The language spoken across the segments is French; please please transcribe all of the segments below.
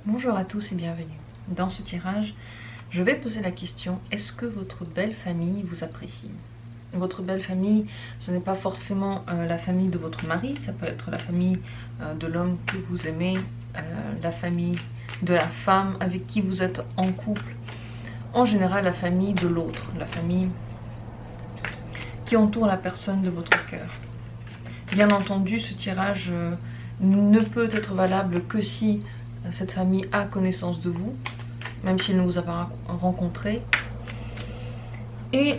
Bonjour à tous et bienvenue. Dans ce tirage, je vais poser la question, est-ce que votre belle famille vous apprécie? Votre belle famille, ce n'est pas forcément la famille de votre mari, ça peut être la famille de l'homme que vous aimez, la famille de la femme avec qui vous êtes en couple, en général la famille de l'autre, la famille qui entoure la personne de votre cœur. Bien entendu, ce tirage ne peut être valable que si cette famille a connaissance de vous, même s'il ne vous a pas rencontré. Et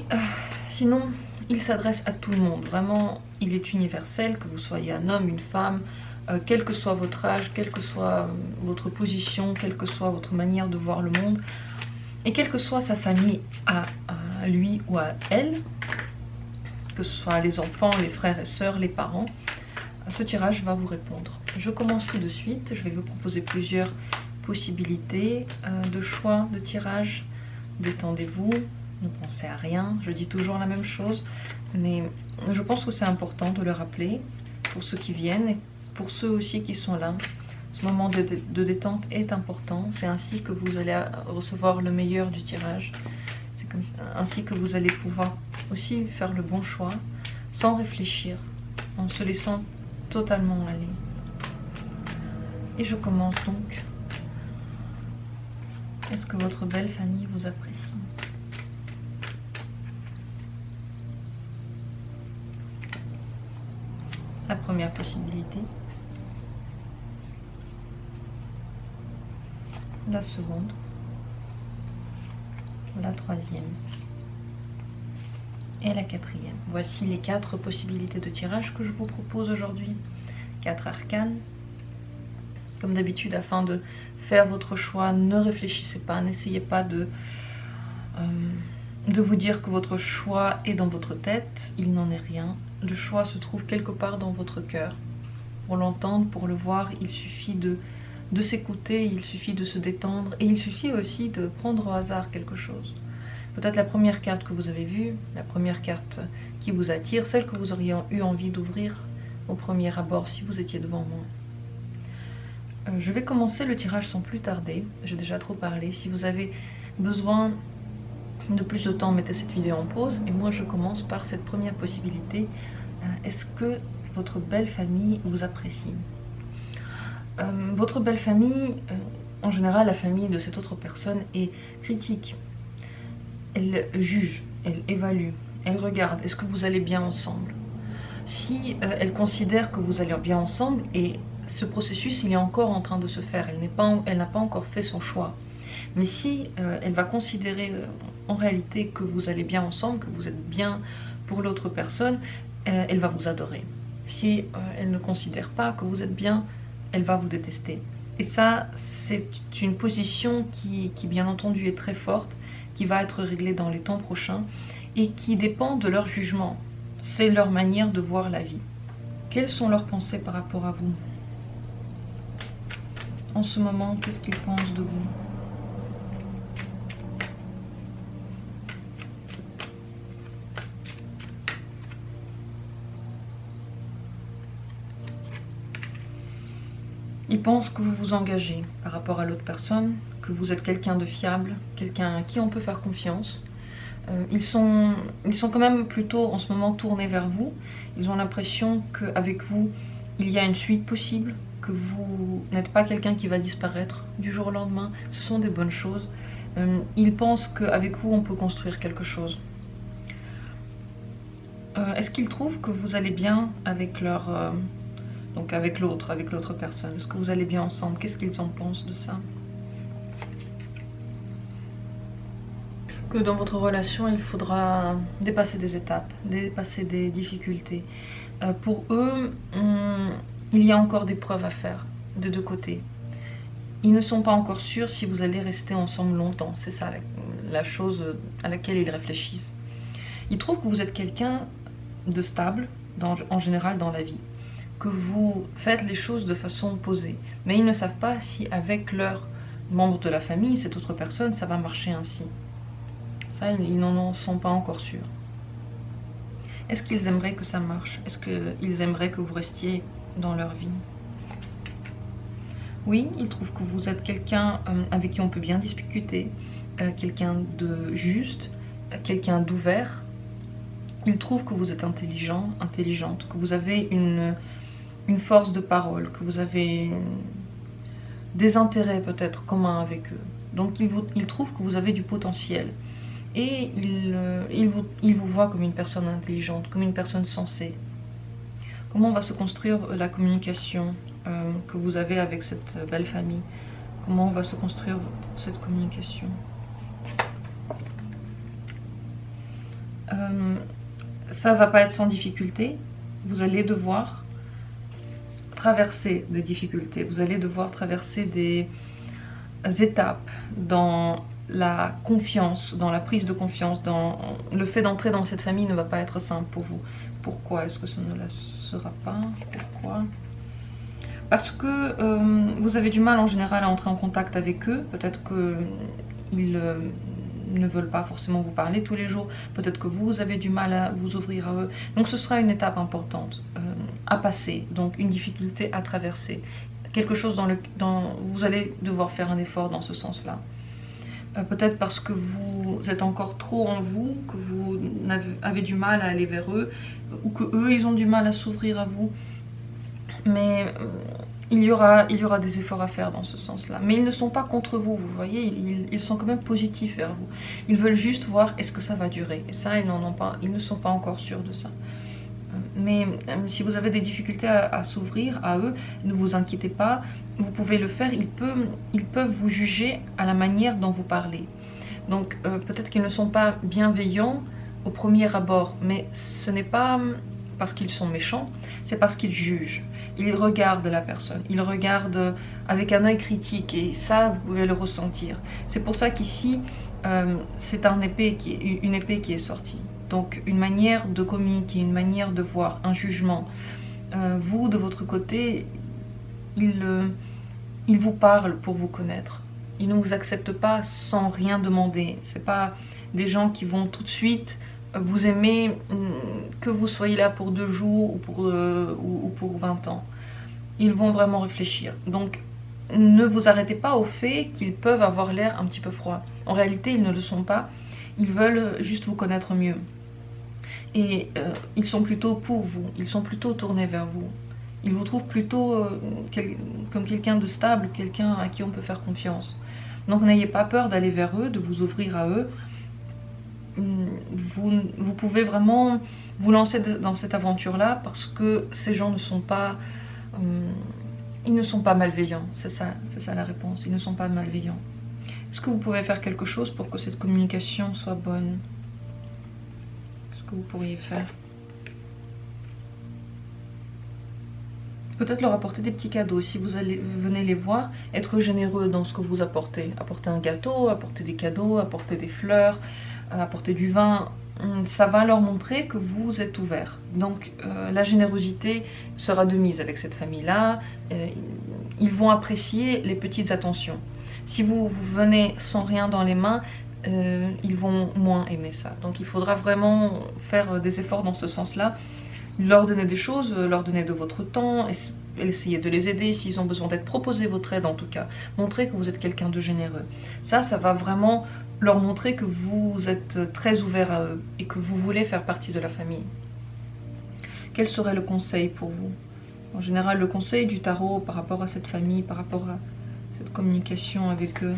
sinon, il s'adresse à tout le monde. Vraiment, il est universel, que vous soyez un homme, une femme, quel que soit votre âge, quelle que soit votre position, quelle que soit votre manière de voir le monde, et quelle que soit sa famille à lui ou à elle, que ce soit les enfants, les frères et sœurs, les parents, ce tirage va vous répondre. Je commence tout de suite, je vais vous proposer plusieurs possibilités de choix de tirage. Détendez-vous, ne pensez à rien, je dis toujours la même chose, mais je pense que c'est important de le rappeler pour ceux qui viennent et pour ceux aussi qui sont là. Ce moment de détente est important, c'est ainsi que vous allez recevoir le meilleur du tirage. C'est ainsi que vous allez pouvoir aussi faire le bon choix, sans réfléchir, en se laissant totalement aller. Et je commence donc. Est-ce que votre belle famille vous apprécie? La première possibilité. La seconde. La troisième. Et la quatrième. Voici les 4 possibilités de tirage que je vous propose aujourd'hui. 4 arcanes. Comme d'habitude, afin de faire votre choix, ne réfléchissez pas, n'essayez pas de vous dire que votre choix est dans votre tête. Il n'en est rien. Le choix se trouve quelque part dans votre cœur. Pour l'entendre, pour le voir, il suffit de s'écouter, il suffit de se détendre et il suffit aussi de prendre au hasard quelque chose. Peut-être la première carte que vous avez vue, la première carte qui vous attire, celle que vous auriez eu envie d'ouvrir au premier abord si vous étiez devant moi. Je vais commencer le tirage sans plus tarder, j'ai déjà trop parlé. Si vous avez besoin de plus de temps, mettez cette vidéo en pause et moi je commence par cette première possibilité. Est-ce que votre belle famille vous apprécie? Votre belle famille, en général la famille de cette autre personne est critique. Elle juge, elle évalue, elle regarde, est-ce que vous allez bien ensemble? Si elle considère que vous allez bien ensemble, et ce processus il est encore en train de se faire, elle n'a pas encore fait son choix, mais si elle va considérer en réalité que vous allez bien ensemble, que vous êtes bien pour l'autre personne, elle va vous adorer. Si elle ne considère pas que vous êtes bien, elle va vous détester. Et ça, c'est une position qui bien entendu est très forte, qui va être réglée dans les temps prochains et qui dépend de leur jugement. C'est leur manière de voir la vie. Quelles sont leurs pensées par rapport à vous? En ce moment, qu'est-ce qu'ils pensent de vous? Ils pensent que vous vous engagez par rapport à l'autre personne, que vous êtes quelqu'un de fiable, quelqu'un à qui on peut faire confiance. Ils sont quand même plutôt en ce moment tournés vers vous. Ils ont l'impression qu'avec vous, il y a une suite possible, que vous n'êtes pas quelqu'un qui va disparaître du jour au lendemain. Ce sont des bonnes choses. Ils pensent qu'avec vous, on peut construire quelque chose. Est-ce qu'ils trouvent que vous allez bien avec leur... donc avec l'autre personne? Est-ce que vous allez bien ensemble? Qu'est-ce qu'ils en pensent de ça? Que dans votre relation, il faudra dépasser des étapes, dépasser des difficultés. Pour eux, il y a encore des preuves à faire, des deux côtés. Ils ne sont pas encore sûrs si vous allez rester ensemble longtemps. C'est ça la chose à laquelle ils réfléchissent. Ils trouvent que vous êtes quelqu'un de stable, en général dans la vie. Que vous faites les choses de façon posée. Mais ils ne savent pas si avec leurs membres de la famille, cette autre personne, ça va marcher ainsi. Ça, ils n'en sont pas encore sûrs. Est-ce qu'ils aimeraient que ça marche? Est-ce qu'ils aimeraient que vous restiez dans leur vie? Oui, il trouve que vous êtes quelqu'un avec qui on peut bien discuter, quelqu'un de juste, quelqu'un d'ouvert. Il trouve que vous êtes intelligent, intelligente, que vous avez une force de parole, que vous avez des intérêts peut-être communs avec eux. Donc il trouve que vous avez du potentiel. Et il vous voit comme une personne intelligente, comme une personne sensée. Comment va se construire la communication que vous avez avec cette belle famille? Comment va se construire cette communication? Ça va pas être sans difficulté. Vous allez devoir traverser des difficultés. Vous allez devoir traverser des étapes dans la confiance, dans la prise de confiance, dans le fait d'entrer dans cette famille ne va pas être simple pour vous. Pourquoi est-ce que ce ne la sera pas? Pourquoi? Parce que vous avez du mal en général à entrer en contact avec eux. Peut-être qu'ils ne veulent pas forcément vous parler tous les jours. Peut-être que vous avez du mal à vous ouvrir à eux. Donc ce sera une étape importante à passer, donc une difficulté à traverser. Quelque chose vous allez devoir faire un effort dans ce sens-là. Peut-être parce que vous êtes encore trop en vous, que vous avez du mal à aller vers eux, ou que eux ils ont du mal à s'ouvrir à vous. Mais il y aura des efforts à faire dans ce sens-là. Mais ils ne sont pas contre vous, vous voyez, ils sont quand même positifs vers vous. Ils veulent juste voir est-ce que ça va durer. Et ça, ils ne sont pas encore sûrs de ça. Mais si vous avez des difficultés à s'ouvrir à eux, ne vous inquiétez pas, vous pouvez le faire. Ils peuvent vous juger à la manière dont vous parlez. Donc peut-être qu'ils ne sont pas bienveillants au premier abord, mais ce n'est pas parce qu'ils sont méchants, c'est parce qu'ils jugent. Ils regardent la personne, ils regardent avec un œil critique et ça, vous pouvez le ressentir. C'est pour ça qu'ici, c'est une épée qui est sortie. Donc une manière de communiquer, une manière de voir, un jugement. Vous, de votre côté, il vous parle pour vous connaître. Il ne vous accepte pas sans rien demander. Ce n'est pas des gens qui vont tout de suite vous aimer, que vous soyez là pour 2 jours ou pour 20 ans. Ils vont vraiment réfléchir. Donc ne vous arrêtez pas au fait qu'ils peuvent avoir l'air un petit peu froids. En réalité, ils ne le sont pas. Ils veulent juste vous connaître mieux. Et ils sont plutôt pour vous, ils sont plutôt tournés vers vous. Ils vous trouvent plutôt comme quelqu'un de stable, quelqu'un à qui on peut faire confiance. Donc n'ayez pas peur d'aller vers eux, de vous ouvrir à eux. Vous pouvez vraiment vous lancer dans cette aventure-là parce que ces gens ne sont pas... ils ne sont pas malveillants, c'est ça la réponse, ils ne sont pas malveillants. Est-ce que vous pouvez faire quelque chose pour que cette communication soit bonne? Que vous pourriez faire. Peut-être leur apporter des petits cadeaux. Si vous venez les voir, être généreux dans ce que vous apportez. Apporter un gâteau, apporter des cadeaux, apporter des fleurs, apporter du vin. Ça va leur montrer que vous êtes ouvert. Donc la générosité sera de mise avec cette famille-là. Ils vont apprécier les petites attentions. Si vous venez sans rien dans les mains, ils vont moins aimer ça. Donc il faudra vraiment faire des efforts dans ce sens-là. Leur donner des choses, leur donner de votre temps, essayer de les aider s'ils ont besoin d'aide, proposer votre aide en tout cas. Montrer que vous êtes quelqu'un de généreux. Ça va vraiment leur montrer que vous êtes très ouvert à eux et que vous voulez faire partie de la famille. Quel serait le conseil pour vous? En général, le conseil du tarot par rapport à cette famille, par rapport à cette communication avec eux.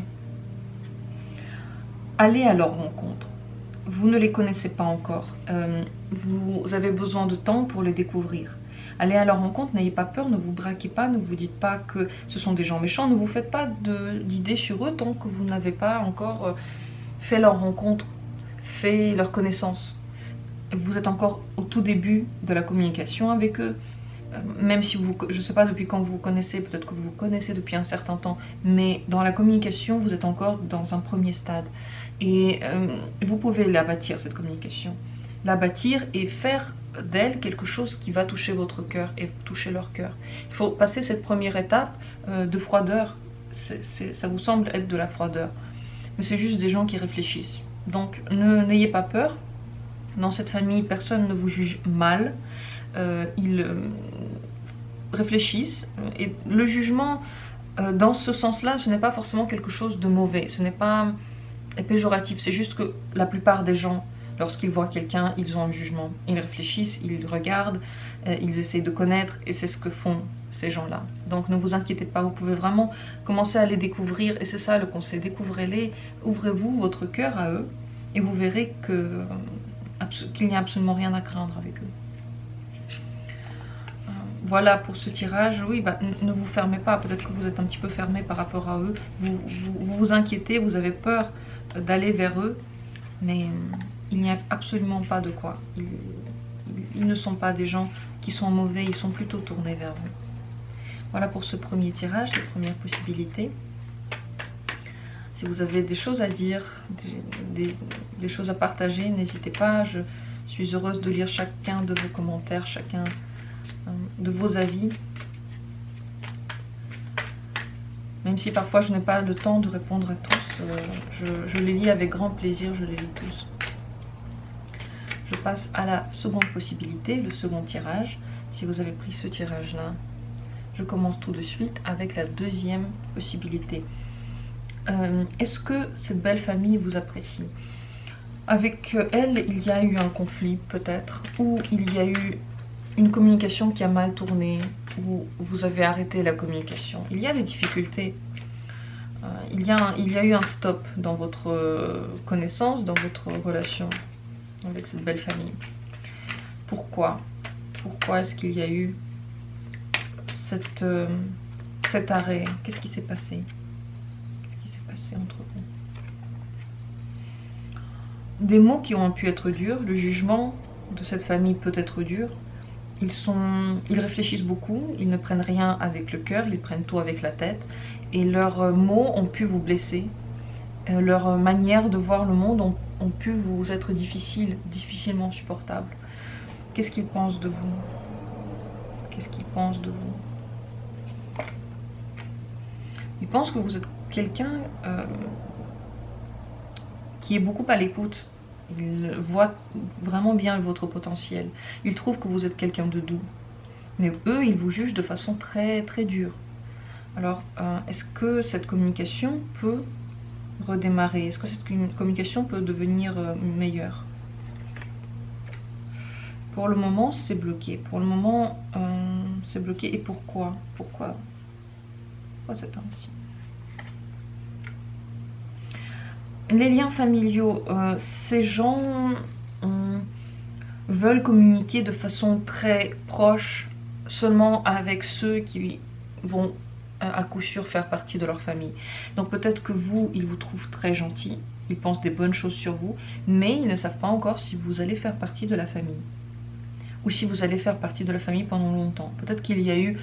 Allez à leur rencontre. Vous ne les connaissez pas encore. Vous avez besoin de temps pour les découvrir. Allez à leur rencontre, n'ayez pas peur, ne vous braquez pas, ne vous dites pas que ce sont des gens méchants, ne vous faites pas d'idées sur eux tant que vous n'avez pas encore fait leur rencontre, fait leur connaissance. Vous êtes encore au tout début de la communication avec eux. Même si je ne sais pas depuis quand vous vous connaissez, peut-être que vous vous connaissez depuis un certain temps, mais dans la communication, vous êtes encore dans un premier stade. Et vous pouvez la bâtir, cette communication. La bâtir et faire d'elle quelque chose qui va toucher votre cœur et toucher leur cœur. Il faut passer cette première étape de froideur. Ça vous semble être de la froideur. Mais c'est juste des gens qui réfléchissent. Donc n'ayez pas peur. Dans cette famille, personne ne vous juge mal. Ils réfléchissent et le jugement Dans ce sens-là, ce n'est pas forcément quelque chose de mauvais, ce n'est pas péjoratif, c'est juste que la plupart des gens, lorsqu'ils voient quelqu'un, ils ont un jugement. Ils réfléchissent, ils regardent, ils essayent de connaître, et c'est ce que font ces gens-là. Donc ne vous inquiétez pas, vous pouvez vraiment commencer à les découvrir, et c'est ça le conseil, découvrez-les, ouvrez-vous votre cœur à eux, et vous verrez qu'il n'y a absolument rien à craindre avec eux. Voilà pour ce tirage. Oui, ne vous fermez pas, peut-être que vous êtes un petit peu fermé par rapport à eux, vous vous inquiétez, vous avez peur d'aller vers eux, mais il n'y a absolument pas de quoi. Ils ne sont pas des gens qui sont mauvais, ils sont plutôt tournés vers vous. Voilà pour ce premier tirage, cette première possibilité. Si vous avez des choses à dire, des choses à partager, n'hésitez pas. Je suis heureuse de lire chacun de vos commentaires, chacun de vos avis. Même si parfois je n'ai pas le temps de répondre à tous, je les lis avec grand plaisir, je les lis tous. Je passe à la seconde possibilité, le second tirage. Si vous avez pris ce tirage-là, je commence tout de suite avec la deuxième possibilité. Est-ce que cette belle famille vous apprécie? Avec elle, il y a eu un conflit peut-être, ou il y a eu une communication qui a mal tourné, ou vous avez arrêté la communication. Il y a des difficultés. Il y a eu un stop dans votre connaissance, dans votre relation avec cette belle famille. Pourquoi? Pourquoi est-ce qu'il y a eu cet arrêt? Qu'est-ce qui s'est passé? Qu'est-ce qui s'est passé entre vous? Des mots qui ont pu être durs. Le jugement de cette famille peut être dur. Ils réfléchissent beaucoup, ils ne prennent rien avec le cœur, ils prennent tout avec la tête. Et leurs mots ont pu vous blesser. Leur manière de voir le monde ont pu vous être difficilement supportables. Qu'est-ce qu'ils pensent de vous? Qu'est-ce qu'ils pensent de vous? Ils pensent que vous êtes quelqu'un qui est beaucoup à l'écoute. Ils voient vraiment bien votre potentiel. Ils trouvent que vous êtes quelqu'un de doux. Mais eux, ils vous jugent de façon très très dure. Alors, est-ce que cette communication peut redémarrer? Est-ce que cette communication peut devenir meilleure? Pour le moment, c'est bloqué. Pour le moment, c'est bloqué. Et pourquoi? Pourquoi c'est ainsi? Les liens familiaux, ces gens veulent communiquer de façon très proche seulement avec ceux qui vont à coup sûr faire partie de leur famille. Donc peut-être que vous, ils vous trouvent très gentil, ils pensent des bonnes choses sur vous, mais ils ne savent pas encore si vous allez faire partie de la famille. Ou si vous allez faire partie de la famille pendant longtemps. Peut-être qu'il y a eu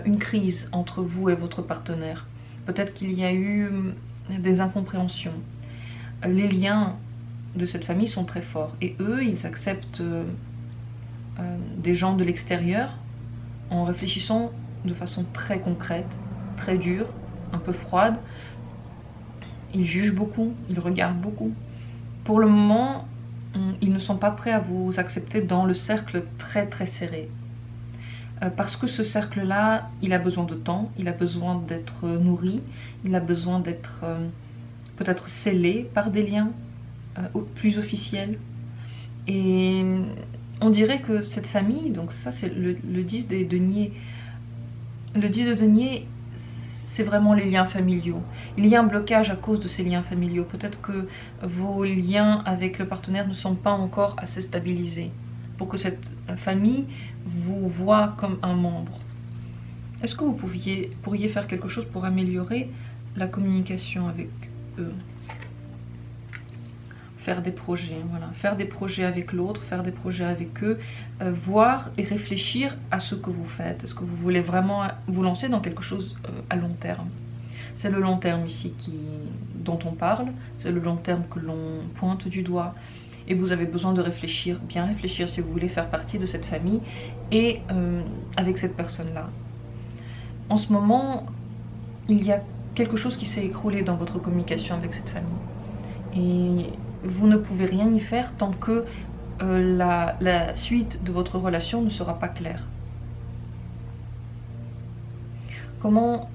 une crise entre vous et votre partenaire. Peut-être qu'il y a eu des incompréhensions. Les liens de cette famille sont très forts. Et eux, ils acceptent des gens de l'extérieur en réfléchissant de façon très concrète, très dure, un peu froide. Ils jugent beaucoup, ils regardent beaucoup. Pour le moment, ils ne sont pas prêts à vous accepter dans le cercle très très serré. Parce que ce cercle-là, il a besoin de temps, il a besoin d'être nourri, il a besoin d'être peut-être scellé par des liens plus officiels. Et on dirait que cette famille, donc ça c'est le 10 des deniers, le 10 de deniers, c'est vraiment les liens familiaux. Il y a un blocage à cause de ces liens familiaux. Peut-être que vos liens avec le partenaire ne sont pas encore assez stabilisés pour que cette famille vous voit comme un membre. Est-ce que vous pourriez faire quelque chose pour améliorer la communication avec eux? Faire des projets, voilà. Faire des projets avec l'autre, faire des projets avec eux, voir et réfléchir à ce que vous faites. Est-ce que vous voulez vraiment vous lancer dans quelque chose à long terme? C'est le long terme ici dont on parle, c'est le long terme que l'on pointe du doigt. Et vous avez besoin de réfléchir, bien réfléchir si vous voulez faire partie de cette famille et avec cette personne-là. En ce moment, il y a quelque chose qui s'est écroulé dans votre communication avec cette famille. Et vous ne pouvez rien y faire tant que la suite de votre relation ne sera pas claire. Comment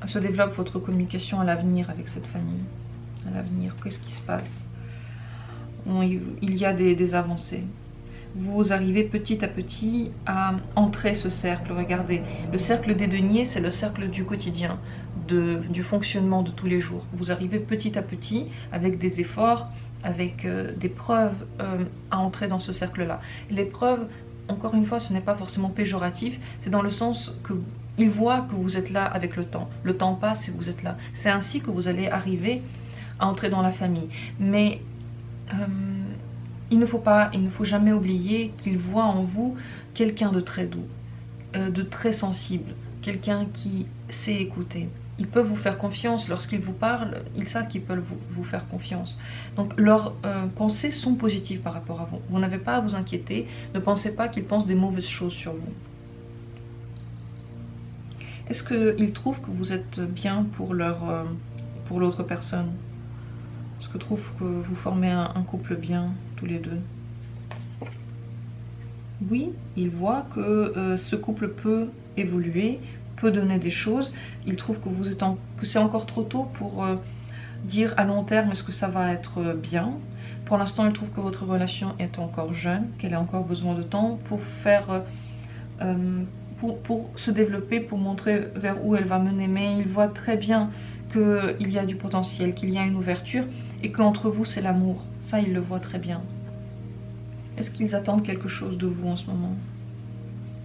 se développe votre communication à l'avenir avec cette famille? À l'avenir, qu'est-ce qui se passe? Bon, il y a des avancées. Vous arrivez petit à petit à entrer ce cercle. Regardez, le cercle des deniers, c'est le cercle du quotidien, du fonctionnement de tous les jours. Vous arrivez petit à petit, avec des efforts, avec des preuves, à entrer dans ce cercle-là. Les preuves, encore une fois, ce n'est pas forcément péjoratif, c'est dans le sens que il voit que vous êtes là avec le temps. Le temps passe et vous êtes là. C'est ainsi que vous allez arriver à entrer dans la famille. Mais il ne faut jamais oublier qu'il voit en vous quelqu'un de très doux, de très sensible, quelqu'un qui sait écouter. Ils peuvent vous faire confiance lorsqu'ils vous parlent, ils savent qu'ils peuvent vous faire confiance. Donc leurs pensées sont positives par rapport à vous. Vous n'avez pas à vous inquiéter, ne pensez pas qu'ils pensent des mauvaises choses sur vous. Est-ce qu'ils trouvent que vous êtes bien pour l'autre personne? Est-ce qu'ils trouvent que vous formez un couple bien, tous les deux? Oui, ils voient que ce couple peut évoluer, peut donner des choses. Ils trouvent que c'est encore trop tôt pour dire à long terme est-ce que ça va être bien. Pour l'instant, ils trouvent que votre relation est encore jeune, qu'elle a encore besoin de temps pour faire... pour se développer, pour montrer vers où elle va mener. Mais ils voient très bien qu'il y a du potentiel, qu'il y a une ouverture et qu'entre vous c'est l'amour. Ça, ils le voient très bien. Est-ce qu'ils attendent quelque chose de vous en ce moment?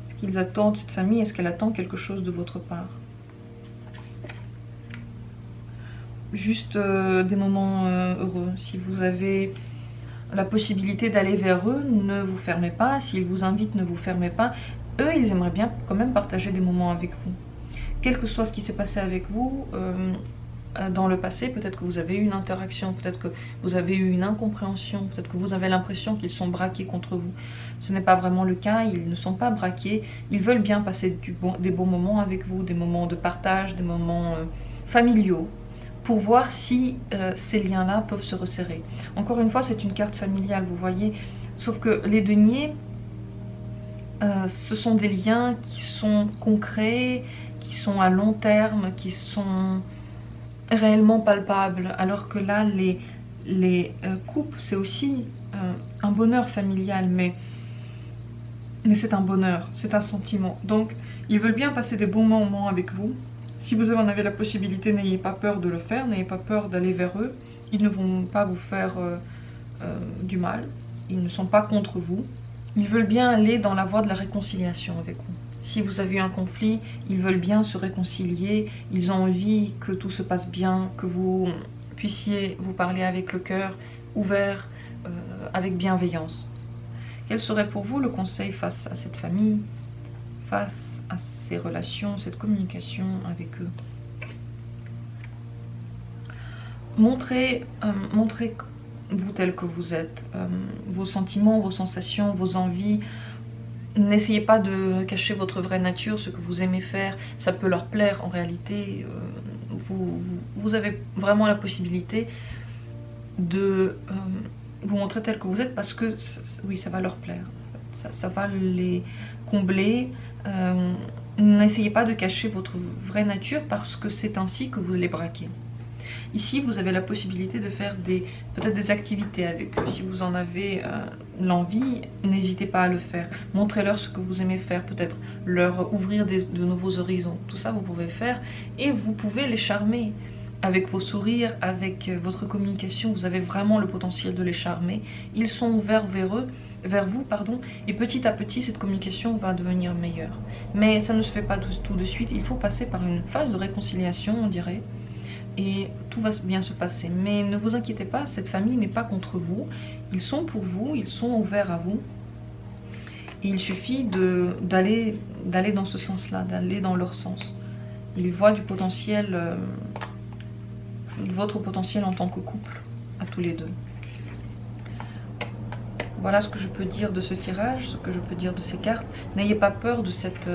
Est-ce qu'ils attendent, cette famille, est-ce qu'elle attend quelque chose de votre part? Juste des moments heureux. Si vous avez la possibilité d'aller vers eux, ne vous fermez pas. S'ils vous invitent, ne vous fermez pas. Eux, ils aimeraient bien quand même partager des moments avec vous. Quel que soit ce qui s'est passé avec vous dans le passé, peut-être que vous avez eu une interaction, peut-être que vous avez eu une incompréhension, peut-être que vous avez l'impression qu'ils sont braqués contre vous. Ce n'est pas vraiment le cas, ils ne sont pas braqués, ils veulent bien passer des bons moments avec vous, des moments de partage, des moments familiaux, pour voir si ces liens-là peuvent se resserrer. Encore une fois, c'est une carte familiale, vous voyez, sauf que les deniers, ce sont des liens qui sont concrets, qui sont à long terme, qui sont réellement palpables. Alors que là, les couples, c'est aussi un bonheur familial, mais c'est un bonheur, c'est un sentiment. Donc, ils veulent bien passer des bons moments avec vous. Si vous en avez la possibilité, n'ayez pas peur de le faire, n'ayez pas peur d'aller vers eux. Ils ne vont pas vous faire du mal, ils ne sont pas contre vous. Ils veulent bien aller dans la voie de la réconciliation avec vous. Si vous avez eu un conflit, ils veulent bien se réconcilier. Ils ont envie que tout se passe bien, que vous puissiez vous parler avec le cœur ouvert, avec bienveillance. Quel serait pour vous le conseil face à cette famille, face à ces relations, cette communication avec eux? Montrez vous tel que vous êtes, vos sentiments, vos sensations, vos envies. N'essayez pas de cacher votre vraie nature, ce que vous aimez faire, ça peut leur plaire en réalité. Vous avez vraiment la possibilité de vous montrer tel que vous êtes parce que oui, ça va leur plaire, ça va les combler. N'essayez pas de cacher votre vraie nature parce que c'est ainsi que vous les braquez. Ici, vous avez la possibilité de faire peut-être des activités avec eux. Si vous en avez l'envie, n'hésitez pas à le faire. Montrez-leur ce que vous aimez faire, peut-être leur ouvrir de nouveaux horizons. Tout ça, vous pouvez faire et vous pouvez les charmer. Avec vos sourires, avec votre communication, vous avez vraiment le potentiel de les charmer. Ils sont ouverts vers vous, et petit à petit, cette communication va devenir meilleure. Mais ça ne se fait pas tout de suite. Il faut passer par une phase de réconciliation, on dirait. Et tout va bien se passer. Mais ne vous inquiétez pas, cette famille n'est pas contre vous. Ils sont pour vous, ils sont ouverts à vous. Et il suffit d'aller dans ce sens-là, d'aller dans leur sens. Ils voient du potentiel, votre potentiel en tant que couple, à tous les deux. Voilà ce que je peux dire de ce tirage, ce que je peux dire de ces cartes. N'ayez pas peur de cette...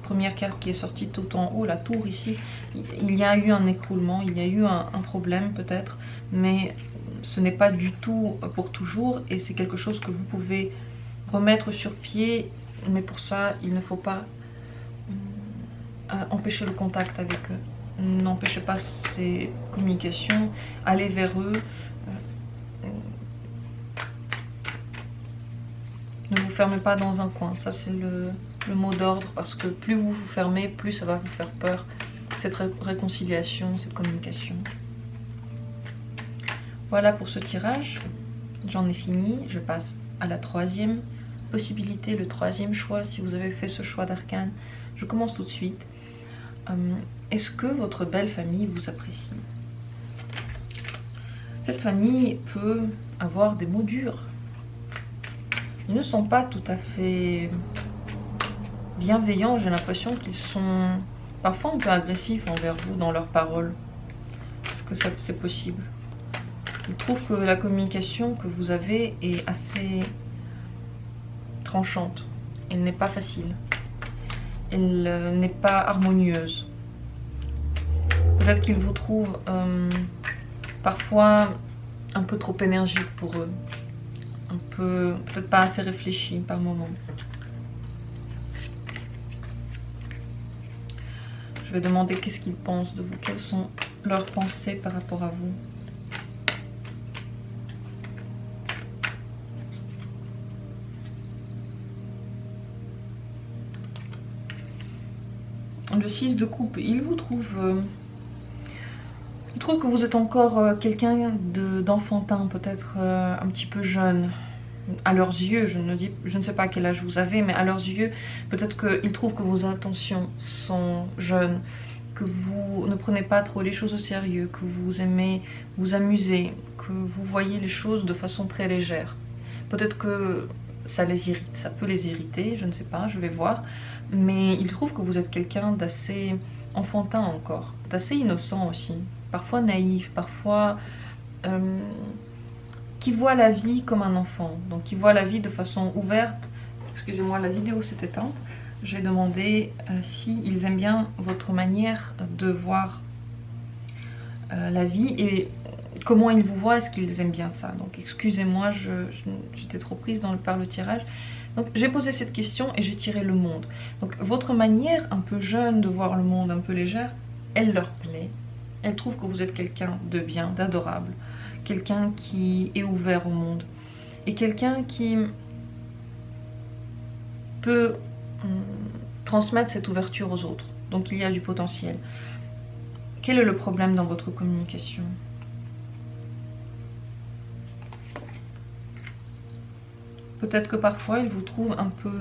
première carte qui est sortie tout en haut, la tour ici, il y a eu un écroulement, il y a eu un problème peut-être, mais ce n'est pas du tout pour toujours et c'est quelque chose que vous pouvez remettre sur pied, mais pour ça il ne faut pas empêcher le contact avec eux. n'empêchez pas ces communications, allez vers eux. Ne vous fermez pas dans un coin, ça c'est le mot d'ordre, parce que plus vous vous fermez, plus ça va vous faire peur, cette réconciliation, cette communication. Voilà pour ce tirage, j'en ai fini, je passe à la troisième possibilité, le troisième choix. Si vous avez fait ce choix d'arcane, je commence tout de suite. Est-ce que votre belle famille vous apprécie? Cette famille peut avoir des mots durs. Ils ne sont pas tout à fait bienveillants, j'ai l'impression qu'ils sont parfois un peu agressifs envers vous dans leurs paroles. Est-ce que c'est possible? Ils trouvent que la communication que vous avez est assez tranchante. Elle n'est pas facile. Elle n'est pas harmonieuse. Peut-être qu'ils vous trouvent parfois un peu trop énergique pour eux. Un peu, peut-être pas assez réfléchi par moment. Je vais demander qu'est-ce qu'ils pensent de vous, quelles sont leurs pensées par rapport à vous. Le 6 de coupe, il vous trouve... il trouve que vous êtes encore quelqu'un d'enfantin, peut-être un petit peu jeune. À leurs yeux, je ne sais pas à quel âge vous avez, mais à leurs yeux, peut-être qu'ils trouvent que vos intentions sont jeunes, que vous ne prenez pas trop les choses au sérieux, que vous aimez vous amuser, que vous voyez les choses de façon très légère. Peut-être que ça les irrite, ça peut les irriter, je ne sais pas, je vais voir. Mais ils trouvent que vous êtes quelqu'un d'assez enfantin encore, d'assez innocent aussi, parfois naïf, parfois... qui voit la vie comme un enfant, donc qui voit la vie de façon ouverte. Excusez-moi, la vidéo s'est éteinte. J'ai demandé s'ils aiment bien votre manière de voir la vie et comment ils vous voient, est-ce qu'ils aiment bien ça. Donc excusez-moi, j'étais trop prise par le tirage. Donc j'ai posé cette question et j'ai tiré le monde. Donc votre manière un peu jeune de voir le monde, un peu légère, elle leur plaît. Elles trouvent que vous êtes quelqu'un de bien, d'adorable. Quelqu'un qui est ouvert au monde et quelqu'un qui peut transmettre cette ouverture aux autres. Donc il y a du potentiel. Quel est le problème dans votre communication? Peut-être que parfois ils vous trouvent un peu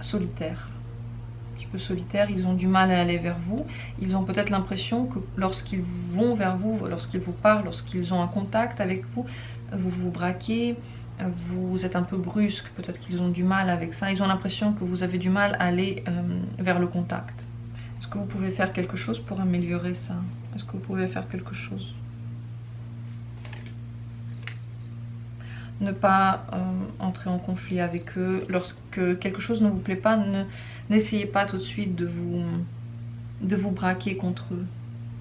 solitaire. Un petit peu solitaire, ils ont du mal à aller vers vous. Ils ont peut-être l'impression que lorsqu'ils vont vers vous, lorsqu'ils vous parlent, lorsqu'ils ont un contact avec vous, vous vous braquez, vous êtes un peu brusque, peut-être qu'ils ont du mal avec ça. Ils ont l'impression que vous avez du mal à aller vers le contact. Est-ce que vous pouvez faire quelque chose pour améliorer ça? Est-ce que vous pouvez faire quelque chose? Ne pas entrer en conflit avec eux. Lorsque quelque chose ne vous plaît pas, n'essayez pas tout de suite de vous braquer contre eux.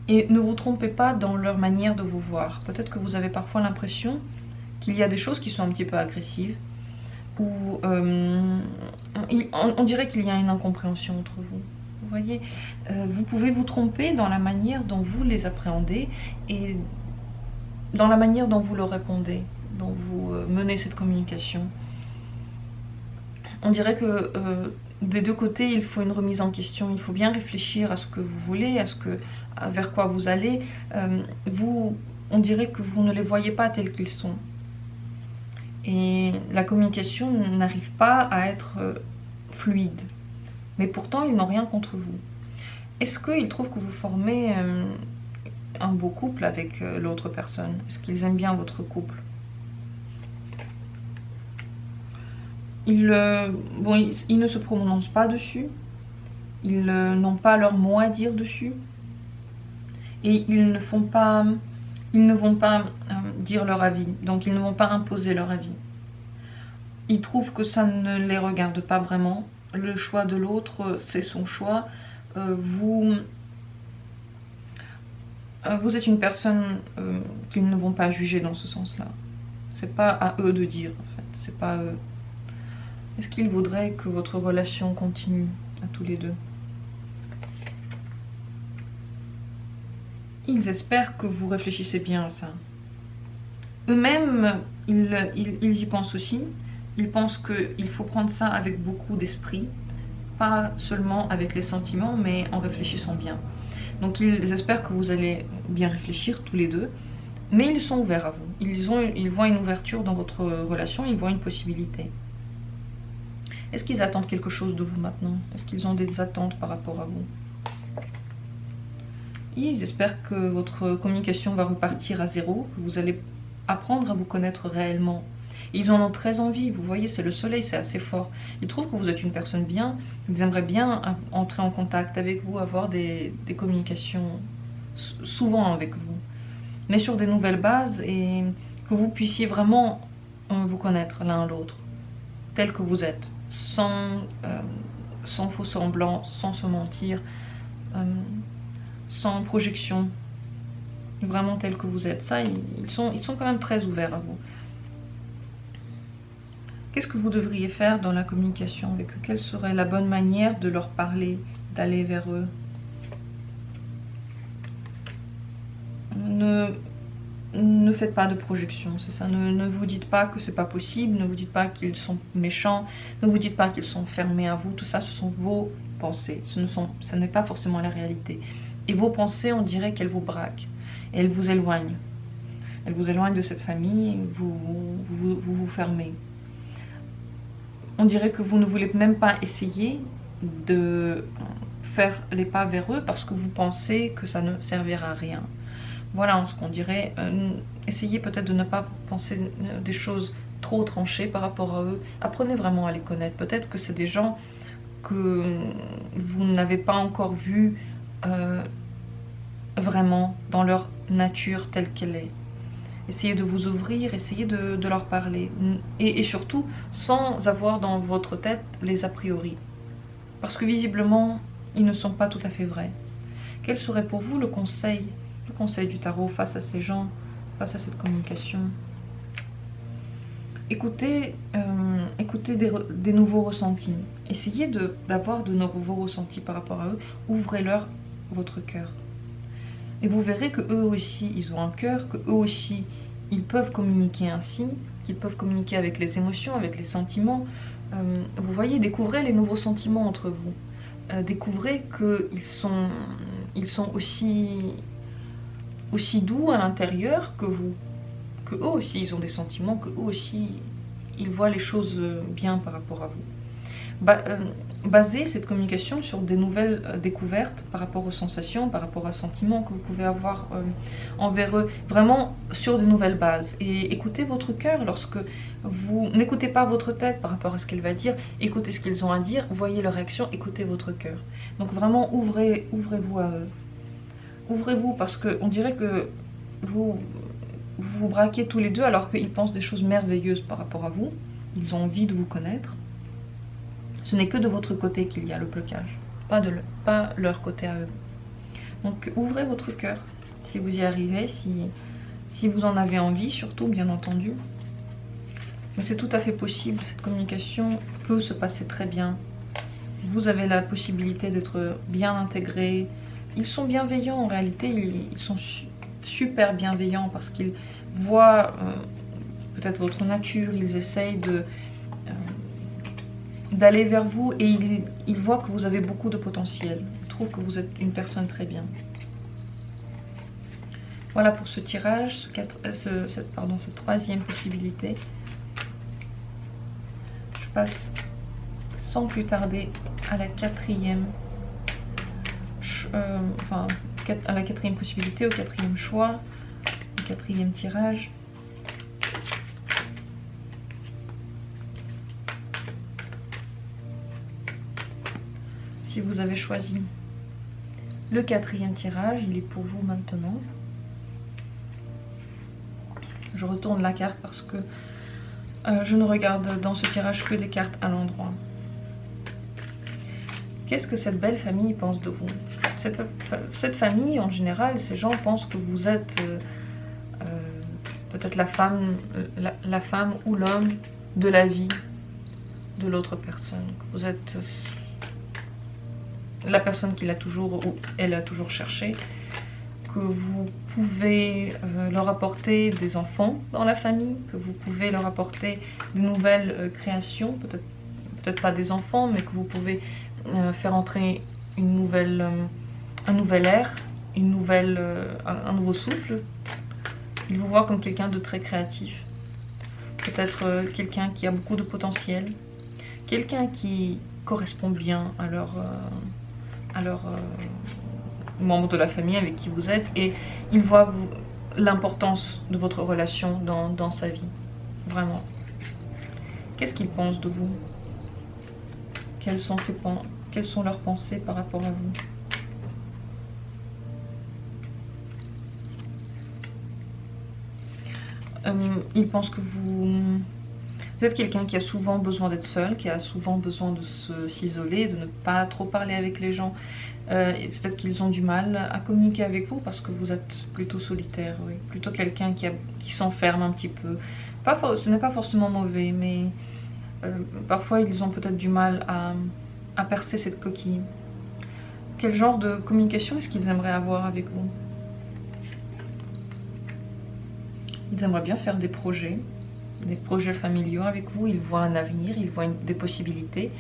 Et ne vous trompez pas dans leur manière de vous voir. Peut-être que vous avez parfois l'impression qu'il y a des choses qui sont un petit peu agressives. Ou on dirait qu'il y a une incompréhension entre vous. Vous voyez, vous pouvez vous tromper dans la manière dont vous les appréhendez et dans la manière dont vous leur répondez, dont vous menez cette communication. On dirait que des deux côtés, il faut une remise en question. Il faut bien réfléchir à ce que vous voulez, vers quoi vous allez. On dirait que vous ne les voyez pas tels qu'ils sont. Et la communication n'arrive pas à être fluide. Mais pourtant, ils n'ont rien contre vous. Est-ce qu'ils trouvent que vous formez un beau couple avec l'autre personne? Est-ce qu'ils aiment bien votre couple? Ils ne se prononcent pas dessus. Ils n'ont pas leur mot à dire dessus. Et ils ne vont pas dire leur avis. Donc ils ne vont pas imposer leur avis. Ils trouvent que ça ne les regarde pas vraiment. Le choix de l'autre, c'est son choix. Vous êtes une personne qu'ils ne vont pas juger dans ce sens-là. C'est pas à eux de dire, en fait. C'est pas à eux. Est-ce qu'ils voudraient que votre relation continue à tous les deux? Ils espèrent que vous réfléchissez bien à ça. Eux-mêmes, ils y pensent aussi. Ils pensent qu'il faut prendre ça avec beaucoup d'esprit, pas seulement avec les sentiments, mais en réfléchissant bien. Donc ils espèrent que vous allez bien réfléchir tous les deux, mais ils sont ouverts à vous. Ils voient une ouverture dans votre relation, ils voient une possibilité. Est-ce qu'ils attendent quelque chose de vous maintenant? Est-ce qu'ils ont des attentes par rapport à vous? Ils espèrent que votre communication va repartir à zéro, que vous allez apprendre à vous connaître réellement. Ils en ont très envie, vous voyez, c'est le soleil, c'est assez fort. Ils trouvent que vous êtes une personne bien, ils aimeraient bien entrer en contact avec vous, avoir des communications souvent avec vous. Mais sur des nouvelles bases et que vous puissiez vraiment vous connaître l'un l'autre, tel que vous êtes, sans faux semblant, sans se mentir, sans projection, vraiment tel que vous êtes. Ça, ils sont quand même très ouverts à vous. Qu'est-ce que vous devriez faire dans la communication avec eux? Quelle serait la bonne manière de leur parler, d'aller vers eux? Ne faites pas de projection, c'est ça. Ne vous dites pas que c'est pas possible, ne vous dites pas qu'ils sont méchants, ne vous dites pas qu'ils sont fermés à vous. Tout ça, ce sont vos pensées. Ce n'est pas forcément la réalité. Et vos pensées, on dirait qu'elles vous braquent. Et elles vous éloignent. Elles vous éloignent de cette famille, vous fermez. On dirait que vous ne voulez même pas essayer de faire les pas vers eux parce que vous pensez que ça ne servira à rien. Voilà ce qu'on dirait. Essayez peut-être de ne pas penser des choses trop tranchées par rapport à eux. Apprenez vraiment à les connaître. Peut-être que c'est des gens que vous n'avez pas encore vus vraiment dans leur nature telle qu'elle est. Essayez de vous ouvrir, essayez de leur parler. Et surtout, sans avoir dans votre tête les a priori. Parce que visiblement, ils ne sont pas tout à fait vrais. Quel serait pour vous le conseil du tarot face à ces gens, face à cette communication? Écoutez des nouveaux ressentis. Essayez d'avoir de nouveaux ressentis par rapport à eux. Ouvrez-leur votre cœur. Et vous verrez que eux aussi, ils ont un cœur, que eux aussi, ils peuvent communiquer ainsi, qu'ils peuvent communiquer avec les émotions, avec les sentiments. Vous voyez, découvrez les nouveaux sentiments entre vous. Découvrez qu'ils sont aussi doux à l'intérieur que vous. Que eux aussi, ils ont des sentiments, que eux aussi, ils voient les choses bien par rapport à vous. Basez cette communication sur des nouvelles découvertes par rapport aux sensations, par rapport aux sentiments que vous pouvez avoir envers eux, vraiment sur de nouvelles bases. Et écoutez votre cœur lorsque vous n'écoutez pas votre tête par rapport à ce qu'elle va dire, écoutez ce qu'ils ont à dire, voyez leur réaction, écoutez votre cœur. Donc vraiment ouvrez-vous à eux. Ouvrez-vous parce qu'on dirait que vous vous braquez tous les deux alors qu'ils pensent des choses merveilleuses par rapport à vous. Ils ont envie de vous connaître. Ce n'est que de votre côté qu'il y a le blocage, pas leur côté à eux. Donc ouvrez votre cœur si vous y arrivez, si vous en avez envie, surtout bien entendu. Mais c'est tout à fait possible, cette communication peut se passer très bien. Vous avez la possibilité d'être bien intégré. Ils sont bienveillants en réalité, ils sont super bienveillants parce qu'ils voient peut-être votre nature, ils essayent d'aller vers vous et ils voient que vous avez beaucoup de potentiel. Ils trouvent que vous êtes une personne très bien. Voilà pour ce tirage, cette troisième possibilité. Je passe sans plus tarder à la quatrième, à la quatrième possibilité, au quatrième choix, au quatrième tirage. Si vous avez choisi le quatrième tirage, il est pour vous maintenant. Je retourne la carte parce que je ne regarde dans ce tirage que des cartes à l'endroit. Qu'est-ce que cette belle famille pense de vous? Cette famille, en général, ces gens pensent que vous êtes peut-être la femme ou l'homme de la vie de l'autre personne. Que vous êtes la personne qu'il a toujours ou elle a toujours cherché. que vous pouvez leur apporter des enfants dans la famille, que vous pouvez leur apporter de nouvelles créations, peut-être pas des enfants, mais que vous pouvez faire entrer un nouvel air, un nouveau souffle. Il vous voit comme quelqu'un de très créatif, peut-être quelqu'un qui a beaucoup de potentiel, quelqu'un qui correspond bien à leur membres de la famille avec qui vous êtes, et il voit l'importance de votre relation dans sa vie, vraiment. Qu'est-ce qu'il pense de vous? Quelles sont leurs pensées par rapport à vous? Il pense que vous êtes quelqu'un qui a souvent besoin d'être seul, qui a souvent besoin de s'isoler, de ne pas trop parler avec les gens. Et peut-être qu'ils ont du mal à communiquer avec vous parce que vous êtes plutôt solitaire, oui. Plutôt quelqu'un qui s'enferme un petit peu. Ce n'est pas forcément mauvais, mais parfois ils ont peut-être du mal à percer cette coquille. Quel genre de communication est-ce qu'ils aimeraient avoir avec vous? Ils aimeraient bien faire des projets familiaux avec vous. Ils voient un avenir, ils voient des possibilités.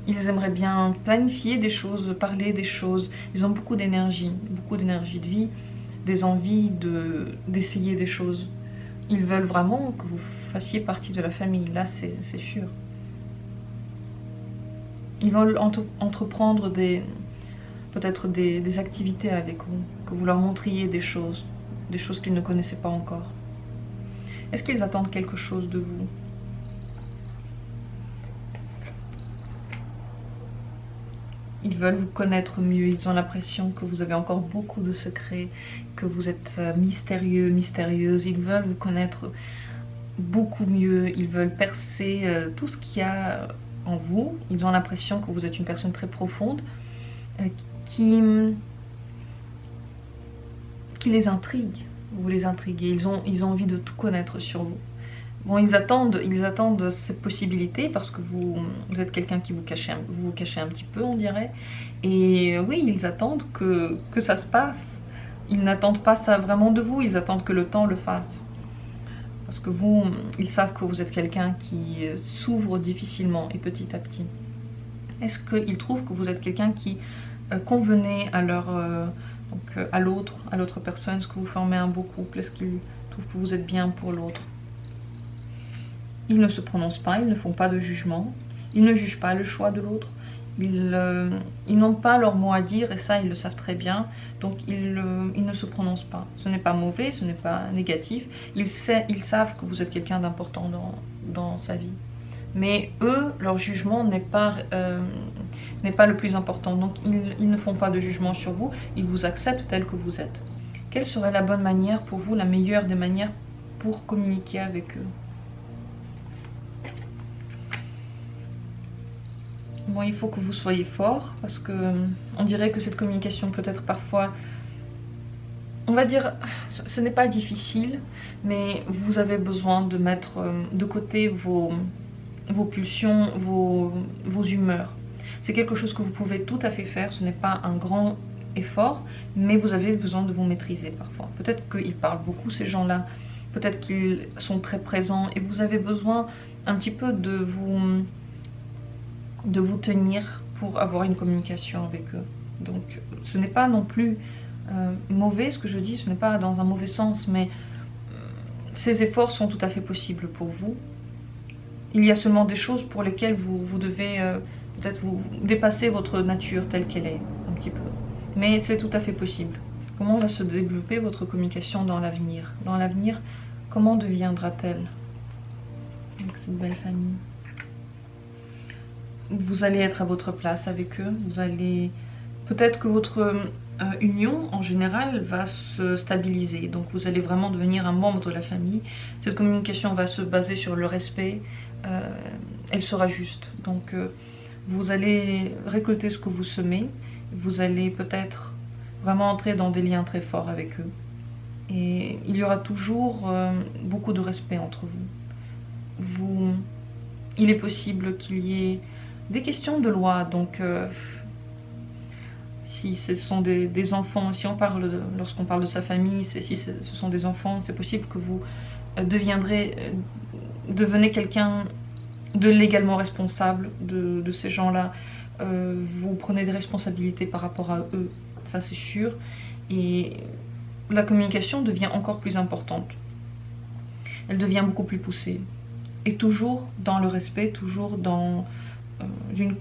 Ils aimeraient bien planifier des choses, parler des choses. Ils ont beaucoup d'énergie de vie, des envies d'essayer des choses. Ils veulent vraiment que vous fassiez partie de la famille, là c'est sûr. Ils veulent entreprendre peut-être des activités avec vous, que vous leur montriez des choses qu'ils ne connaissaient pas encore. Est-ce qu'ils attendent quelque chose de vous? Ils veulent vous connaître mieux, ils ont l'impression que vous avez encore beaucoup de secrets, que vous êtes mystérieux, mystérieuse. Ils veulent vous connaître beaucoup mieux, ils veulent percer tout ce qu'il y a en vous. Ils ont l'impression que vous êtes une personne très profonde, qui les intrigue. Vous les intriguez, ils ont envie de tout connaître sur vous. Bon, ils attendent cette possibilité parce que vous êtes quelqu'un qui vous cachez un petit peu, on dirait. Et oui, ils attendent que ça se passe. Ils n'attendent pas ça vraiment de vous, ils attendent que le temps le fasse. Parce que ils savent que vous êtes quelqu'un qui s'ouvre difficilement et petit à petit. Est-ce qu'ils trouvent que vous êtes quelqu'un qui convenait à à l'autre personne? Est-ce que vous formez un beau couple? Est-ce qu'ils trouvent que vous êtes bien pour l'autre? Ils ne se prononcent pas, ils ne font pas de jugement, ils ne jugent pas le choix de l'autre, ils n'ont pas leur mot à dire, et ça ils le savent très bien, donc ils ne se prononcent pas. Ce n'est pas mauvais, ce n'est pas négatif, ils savent que vous êtes quelqu'un d'important dans sa vie. Mais eux, leur jugement n'est pas le plus important, donc ils ne font pas de jugement sur vous, ils vous acceptent tel que vous êtes. Quelle serait la bonne manière pour vous, la meilleure des manières pour communiquer avec eux? Bon, il faut que vous soyez fort, parce que on dirait que cette communication peut être parfois, on va dire, ce n'est pas difficile, mais vous avez besoin de mettre de côté vos pulsions, vos humeurs. C'est quelque chose que vous pouvez tout à fait faire, ce n'est pas un grand effort, mais vous avez besoin de vous maîtriser parfois. Peut-être qu'ils parlent beaucoup, ces gens-là, peut-être qu'ils sont très présents, et vous avez besoin un petit peu de vous tenir pour avoir une communication avec eux. Donc ce n'est pas non plus mauvais ce que je dis, ce n'est pas dans un mauvais sens, mais ces efforts sont tout à fait possibles pour vous. Il y a seulement des choses pour lesquelles vous devez peut-être vous dépasser votre nature telle qu'elle est, un petit peu. Mais c'est tout à fait possible. Comment va se développer votre communication dans l'avenir? Dans l'avenir, comment deviendra-t-elle avec cette belle famille? Vous allez être à votre place avec eux, peut-être que votre union en général va se stabiliser, donc vous allez vraiment devenir un membre de la famille. Cette communication va se baser sur le respect, elle sera juste, donc vous allez récolter ce que vous semez, vous allez peut-être vraiment entrer dans des liens très forts avec eux, et il y aura toujours beaucoup de respect entre vous. Il est possible qu'il y ait des questions de loi, donc si ce sont des enfants, si on parle lorsqu'on parle de sa famille, si ce sont des enfants, c'est possible que vous devenez quelqu'un de légalement responsable de ces gens-là. Vous prenez des responsabilités par rapport à eux, ça c'est sûr. Et la communication devient encore plus importante. Elle devient beaucoup plus poussée. Et toujours dans le respect, toujours dans une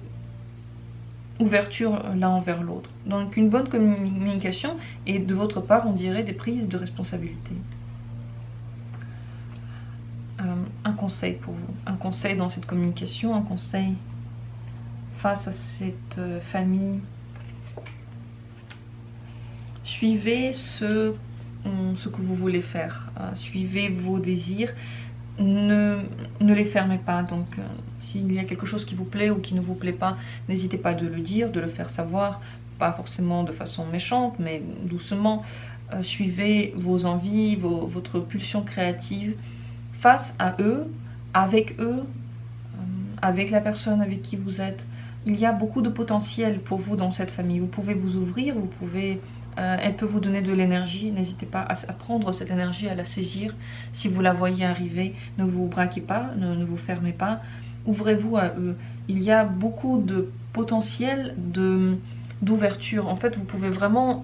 ouverture l'un envers l'autre. Donc une bonne communication et de votre part, on dirait des prises de responsabilité. Un conseil pour vous, un conseil dans cette communication, un conseil face à cette famille. Suivez ce que vous voulez faire, suivez vos désirs, ne les fermez pas. Donc s'il y a quelque chose qui vous plaît ou qui ne vous plaît pas, n'hésitez pas de le dire, de le faire savoir, pas forcément de façon méchante, mais doucement. Suivez vos envies, votre pulsion créative face à eux, avec la personne avec qui vous êtes. Il y a beaucoup de potentiel pour vous dans cette famille. Vous pouvez vous ouvrir, elle peut vous donner de l'énergie. N'hésitez pas à prendre cette énergie, à la saisir. Si vous la voyez arriver, ne vous braquez pas, ne vous fermez pas. Ouvrez-vous à eux. Il y a beaucoup de potentiel d'ouverture. En fait, vous pouvez vraiment,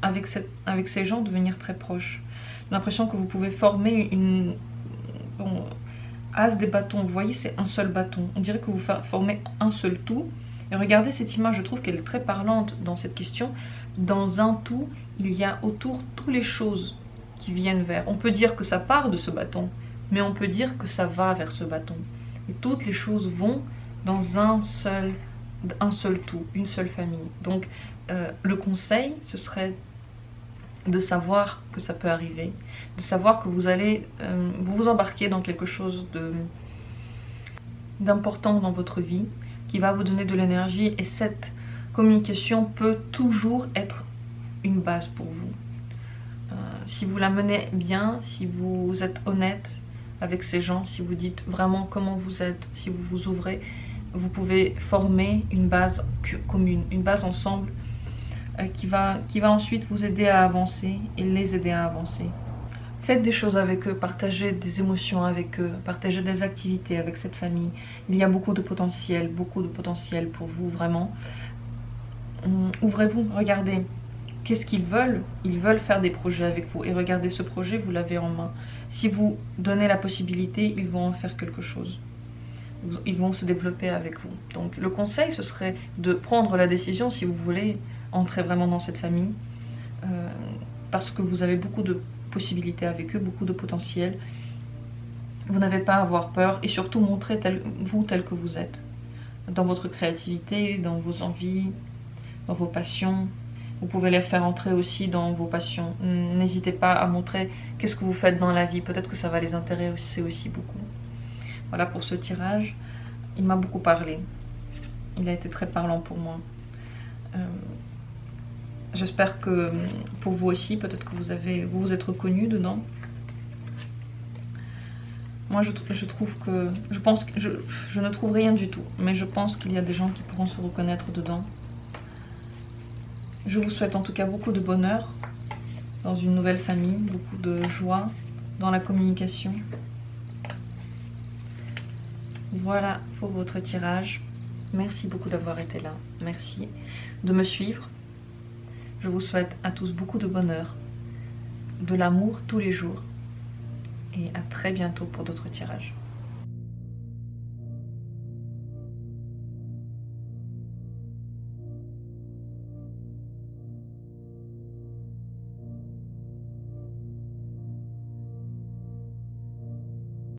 avec ces gens, devenir très proches. J'ai l'impression que vous pouvez former une... Bon, as des bâtons, vous voyez, c'est un seul bâton. On dirait que vous formez un seul tout. Et regardez cette image, je trouve qu'elle est très parlante dans cette question. Dans un tout, il y a autour toutes les choses qui viennent vers. On peut dire que ça part de ce bâton, mais on peut dire que ça va vers ce bâton. Et toutes les choses vont dans un seul tout, une seule famille. Donc le conseil, ce serait de savoir que ça peut arriver, de savoir que vous allez vous embarquer dans quelque chose d'important dans votre vie, qui va vous donner de l'énergie, et cette communication peut toujours être une base pour vous. Si vous la menez bien, si vous êtes honnête avec ces gens, si vous dites vraiment comment vous êtes, si vous vous ouvrez, vous pouvez former une base commune, une base ensemble qui va ensuite vous aider à avancer et les aider à avancer. Faites des choses avec eux, partagez des émotions avec eux, partagez des activités avec cette famille. Il y a beaucoup de potentiel pour vous, vraiment. Ouvrez-vous, regardez. Qu'est-ce qu'ils veulent? Ils veulent faire des projets avec vous. Et regardez, ce projet, vous l'avez en main. Si vous donnez la possibilité, ils vont en faire quelque chose. Ils vont se développer avec vous. Donc le conseil, ce serait de prendre la décision, si vous voulez entrer vraiment dans cette famille, parce que vous avez beaucoup de possibilités avec eux, beaucoup de potentiel. Vous n'avez pas à avoir peur, et surtout montrez vous tel que vous êtes, dans votre créativité, dans vos envies, dans vos passions. Vous pouvez les faire entrer aussi dans vos passions. N'hésitez pas à montrer qu'est-ce que vous faites dans la vie, peut-être que ça va les intéresser aussi beaucoup. Voilà pour ce tirage, il m'a beaucoup parlé, il a été très parlant pour moi. J'espère que pour vous aussi, peut-être que vous vous êtes reconnu dedans. Moi je trouve que, je ne trouve rien du tout, mais je pense qu'il y a des gens qui pourront se reconnaître dedans. Je vous souhaite en tout cas beaucoup de bonheur dans une nouvelle famille, beaucoup de joie dans la communication. Voilà pour votre tirage. Merci beaucoup d'avoir été là. Merci de me suivre. Je vous souhaite à tous beaucoup de bonheur, de l'amour tous les jours. Et à très bientôt pour d'autres tirages.